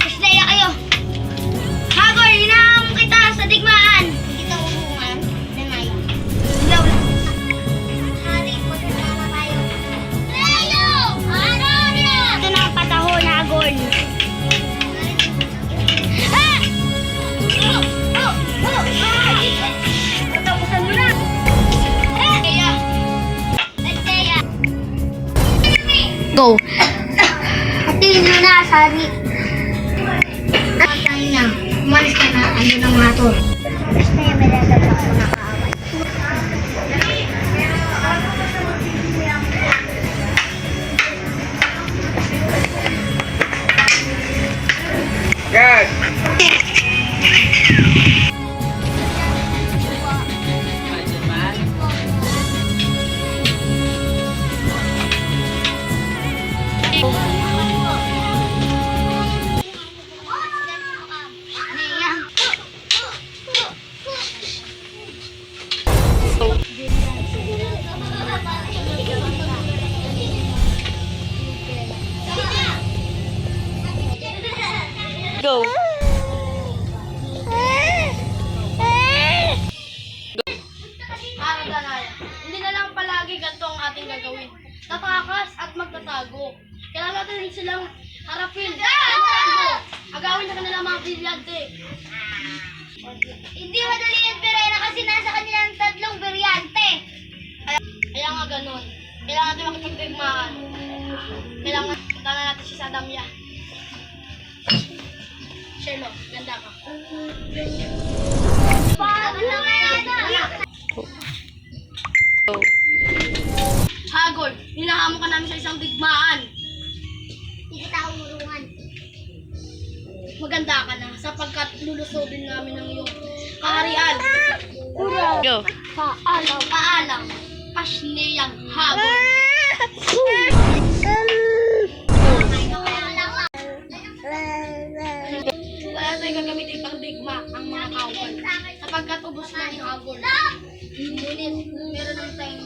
Isleya kayo. Hagor, hinahamon kita sa digmaan. Kita umungan. Nanay. Ilaw. Hari, magkasama tayo. Leo! Ano yan? Ito na ang patahon, Hagor. Patapusan mo na. Go. Atiin mo na, Sari. Tayo na. Umalis ka na. Ano ng mga to? Basta yung may lalabak ko nakaaway. Yes! Go. Hindi na lang palagi ganito ang ating gagawin. Tatakas at magtatago. Kailangan natin rin silang harapin. Agawin na kanila mga brilyante. Hindi madali yan, Perena, kasi nasa kanilang tatlong brilyante. Kaya nga ganun. Kailangan natin makipagdigmaan. Kailangan punta na natin si Sadamya. Sherlock, ganda ka. Go. Hagor, hinahamon ka namin sa isang digmaan. Hindi kita umurungan. Maganda ka na sapagkat lulusobin namin ang iyong kaharian. Go. Paalam, paalam. Pasneyang Hagor. Wala tayong gagamitin pang digma ang mga kawal sapagkat ubos na ni Hagor. Ngunit meron naman tayong